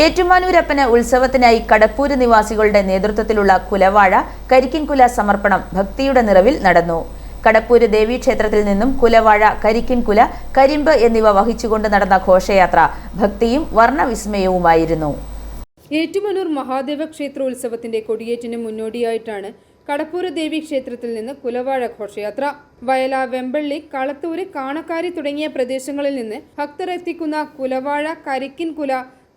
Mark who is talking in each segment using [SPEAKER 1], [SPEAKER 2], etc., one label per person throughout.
[SPEAKER 1] ഏറ്റുമാനൂരപ്പന് ഉത്സവത്തിനായി കടപ്പൂര് നിവാസികളുടെ നേതൃത്വത്തിലുള്ള കുലവാഴ കരിക്കിൻകുല സമർപ്പണം ഭക്തിയുടെ നിറവിൽ നടന്നു. കടപ്പൂര് ദേവീക്ഷേത്രത്തിൽ നിന്നും കുലവാഴ, കരിക്കിൻകുല, കരിമ്പ് എന്നിവ വഹിച്ചുകൊണ്ട് നടന്ന ഘോഷയാത്ര ഭക്തിയും വർണ്ണവിസ്മയവുമായിരുന്നു.
[SPEAKER 2] ഏറ്റുമാനൂർ മഹാദേവ ക്ഷേത്രോത്സവത്തിന്റെ കൊടിയേറ്റിന് മുന്നോടിയായിട്ടാണ് കടപ്പൂര് ദേവീക്ഷേത്രത്തിൽ നിന്ന് കുലവാഴ ഘോഷയാത്ര. വയല, വെമ്പള്ളി, കളത്തൂര്, കാണക്കാരി തുടങ്ങിയ പ്രദേശങ്ങളിൽ നിന്ന് ഭക്തർ എത്തിക്കുന്ന കുലവാഴ, കരിക്കിൻകുല,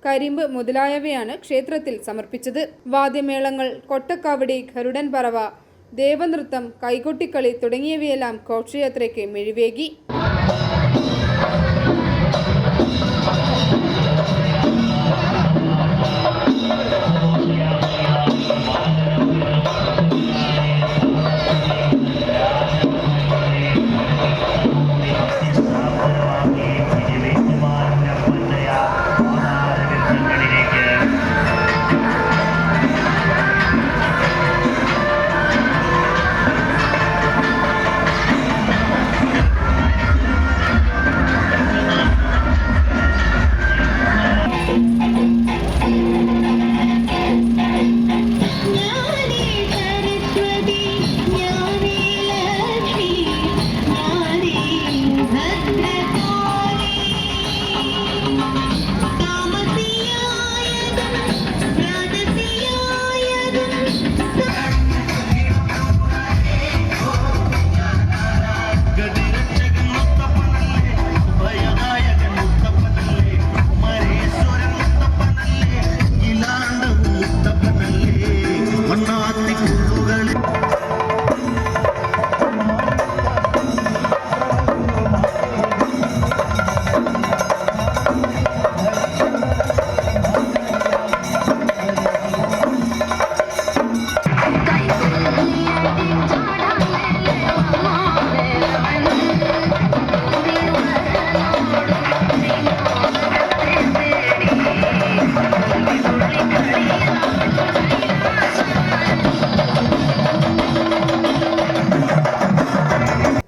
[SPEAKER 2] കരിമ്പ് മുതലായവയാണ് ക്ഷേത്രത്തിൽ സമർപ്പിച്ചത്. വാദ്യമേളങ്ങൾ, കൊട്ടക്കാവടി, ഗരുഡൻ പറവ, ദേവനൃത്തം, കൈകൊട്ടിക്കളി തുടങ്ങിയവയെല്ലാം ഘോഷയാത്രയ്ക്ക് മിഴിവേകി.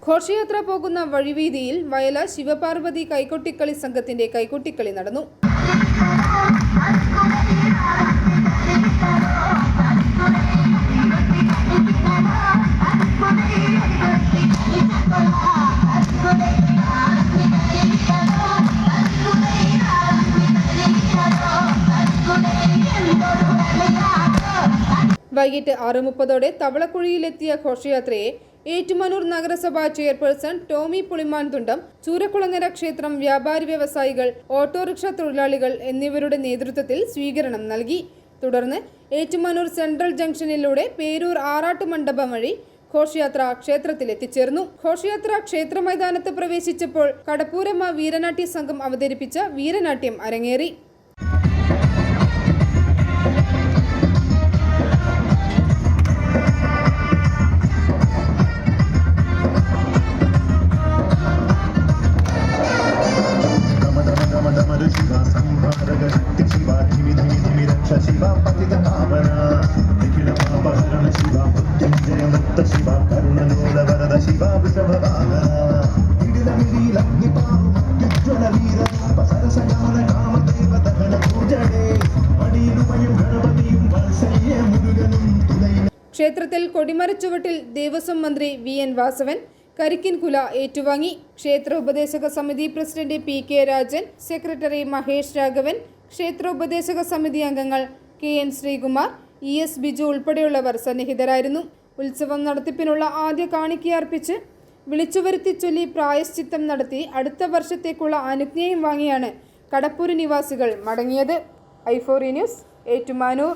[SPEAKER 2] ഘോഷയാത്ര പോകുന്ന വഴിവീതിയിൽ വയല ശിവപാർവതി കൈകൊട്ടിക്കളി സംഘത്തിന്റെ കൈകൊട്ടിക്കളി നടന്നു. വൈകിട്ട് 6:30 തവളക്കുഴിയിലെത്തിയ ഘോഷയാത്രയെ ഏറ്റുമാനൂർ നഗരസഭാ ചെയർപേഴ്സൺ ടോമി പുളിമാൻതുണ്ടം, ചൂരക്കുളങ്ങര ക്ഷേത്രം വ്യാപാരി വ്യവസായികൾ, ഓട്ടോറിക്ഷ തൊഴിലാളികൾ എന്നിവരുടെ നേതൃത്വത്തിൽ സ്വീകരണം നൽകി. തുടർന്ന് ഏറ്റുമാനൂർ സെൻട്രൽ ജംഗ്ഷനിലൂടെ പേരൂർ ആറാട്ട് മണ്ഡപം വഴി ഘോഷയാത്ര ക്ഷേത്രത്തിൽ എത്തിച്ചേർന്നു. ഘോഷയാത്ര ക്ഷേത്ര മൈതാനത്ത് പ്രവേശിച്ചപ്പോൾ കടപ്പൂരമ്മ വീരനാട്യ സംഘം അവതരിപ്പിച്ച വീരനാട്യം അരങ്ങേറി. ക്ഷേത്രത്തിൽ കൊടിമരച്ചുവട്ടിൽ ദേവസ്വം മന്ത്രി വി.എൻ. വാസവൻ കരിക്കിൻകുല ഏറ്റുവാങ്ങി. ക്ഷേത്ര ഉപദേശക സമിതി president P K. Rajan, secretary Mahesh Raghavan, ക്ഷേത്ര ഉപദേശക സമിതി അംഗങ്ങൾ കെ.എൻ. ശ്രീകുമാർ, ഇ.എസ്. ബിജു ഉൾപ്പെടെയുള്ളവർ സന്നിഹിതരായിരുന്നു. ഉത്സവം നടത്തിപ്പിനുള്ള ആദ്യ കാണിക്കയർപ്പിച്ച് വിളിച്ചുവരുത്തി ചൊല്ലി പ്രായശ്ചിത്തം നടത്തി അടുത്ത വർഷത്തേക്കുള്ള അനുജ്ഞയും വാങ്ങിയാണ് കടപ്പൂര് നിവാസികൾ മടങ്ങിയത്. i4 news, Ettumanoor.